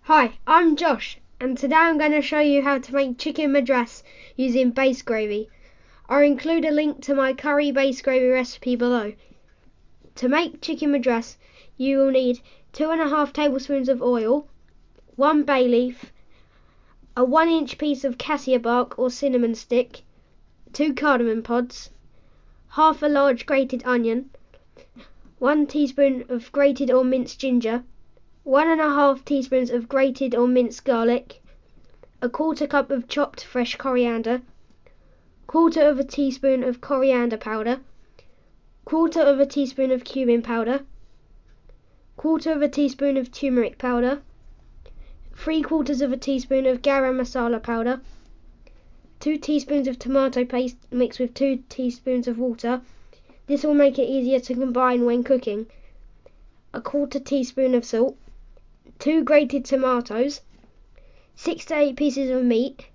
Hi, I'm Josh, and today I'm going to show you how to make chicken madras using base gravy. I'll include a link to my curry base gravy recipe below. To make chicken madras, you will need 2.5 tablespoons of oil, 1 bay leaf, a 1-inch piece of cassia bark or cinnamon stick, 2 cardamom pods, half a large grated onion, 1 teaspoon of grated or minced ginger, 1.5 teaspoons of grated or minced garlic, a 1/4 cup of chopped fresh coriander, 1/4 teaspoon of coriander powder, 1/4 teaspoon of cumin powder, 1/4 teaspoon of turmeric powder, 3/4 teaspoon of garam masala powder, 2 teaspoons of tomato paste mixed with 2 teaspoons of water. This will make it easier to combine when cooking. A 1/4 teaspoon of salt, 2 grated tomatoes, 6 to 8 pieces of meat,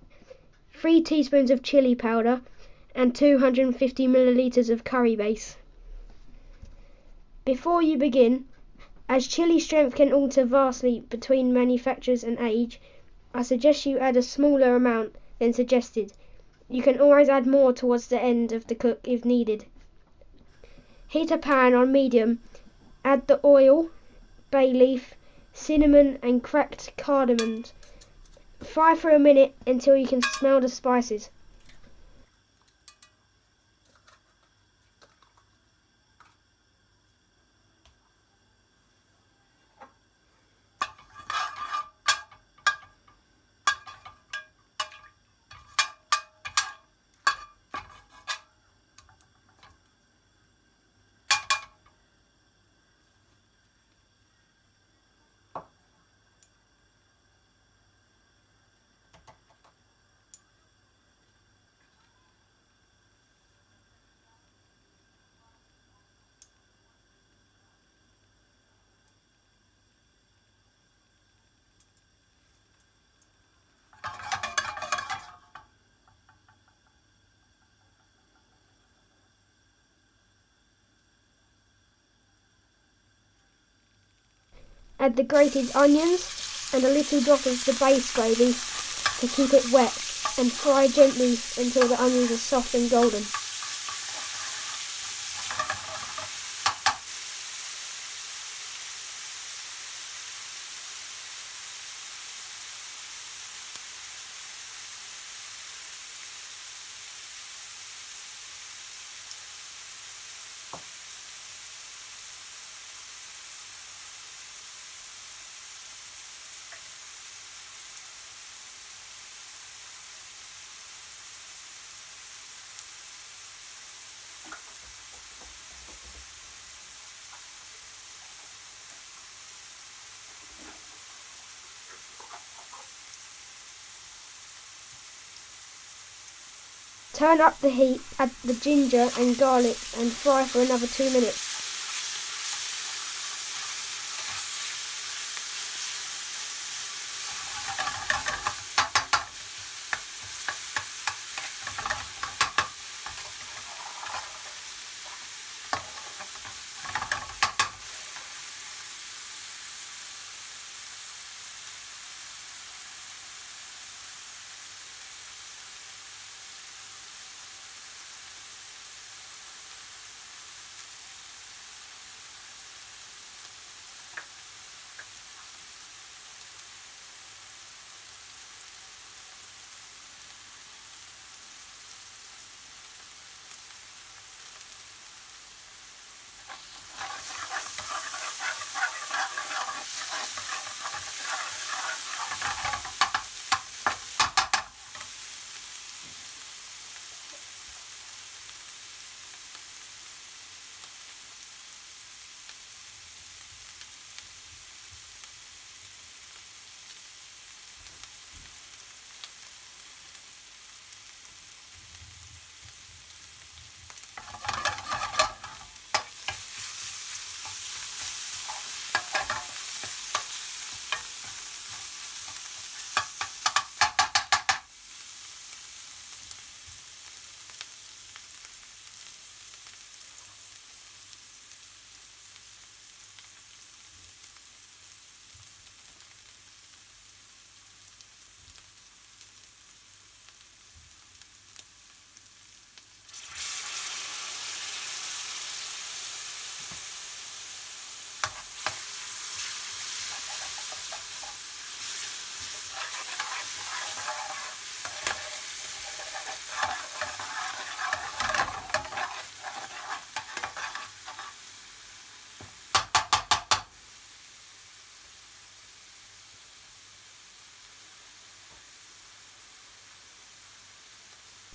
3 teaspoons of chili powder, and 250 milliliters of curry base. Before you begin, as chili strength can alter vastly between manufacturers and age, I suggest you add a smaller amount than suggested. You can always add more towards the end of the cook if needed. Heat a pan on medium, add the oil, bay leaf, cinnamon and cracked cardamom. Fry for a minute until you can smell the spices. Add the grated onions and a little drop of the base gravy to keep it wet, and fry gently until the onions are soft and golden. Turn up the heat, add the ginger and garlic and fry for another 2 minutes.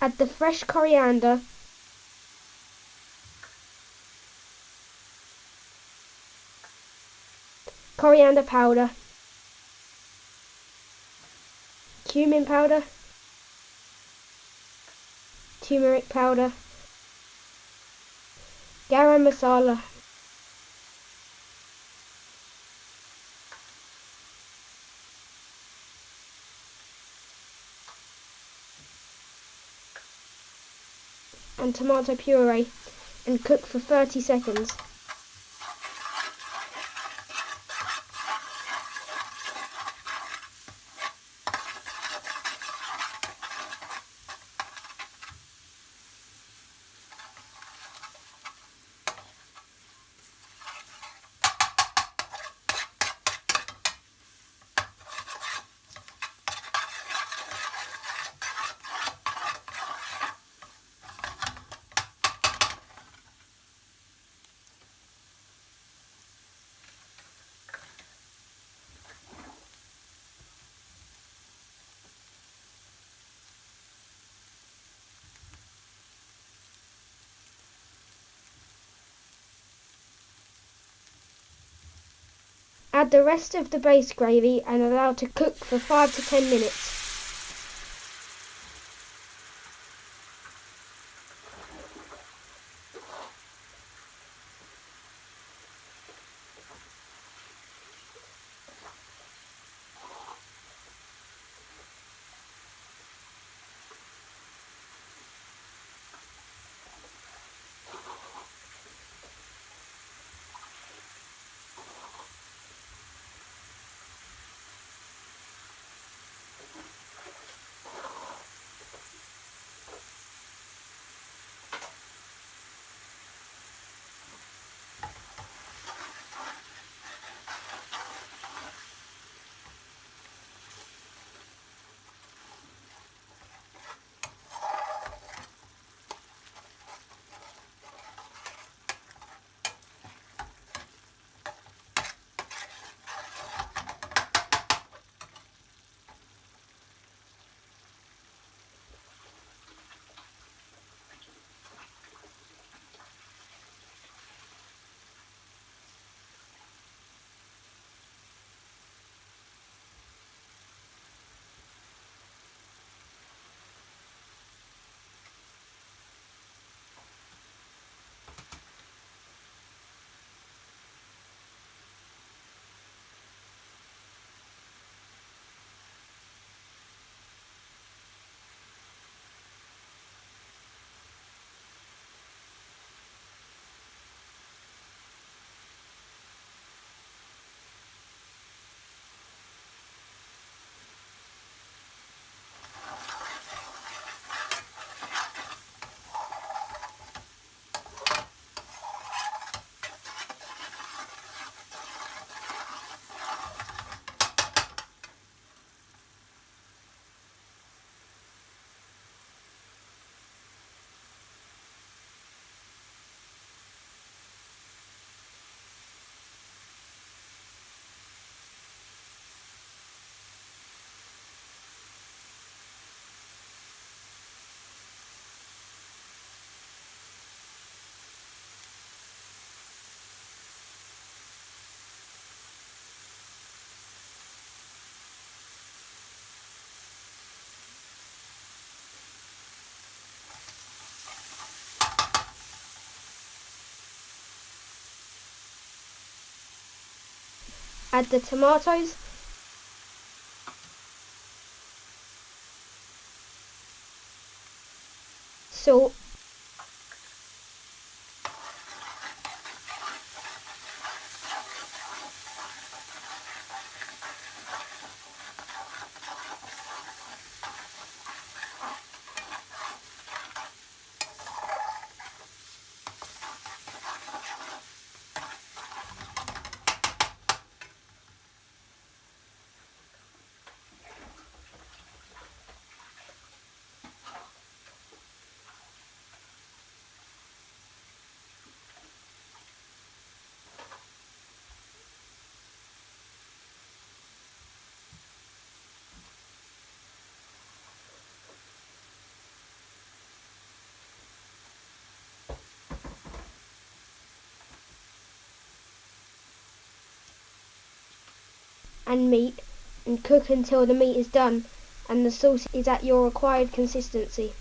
Add the fresh coriander, coriander powder, cumin powder, turmeric powder, garam masala, and tomato puree, and cook for 30 seconds. Add the rest of the base gravy and allow to cook for 5 to 10 minutes. Add the tomatoes, salt, and meat, and cook until the meat is done and the sauce is at your required consistency.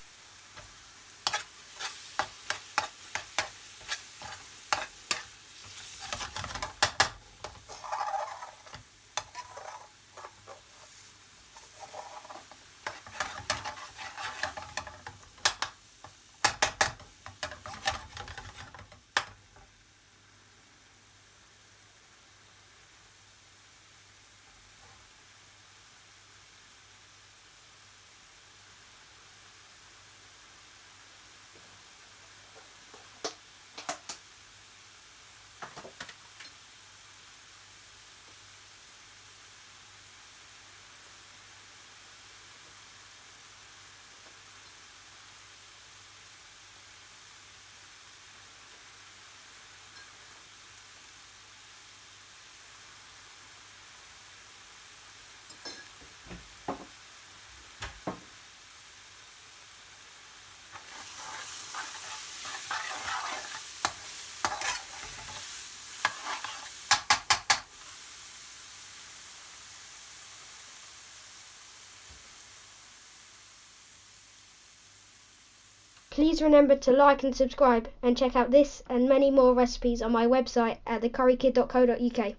Please remember to like and subscribe, and check out this and many more recipes on my website at thecurrykid.co.uk.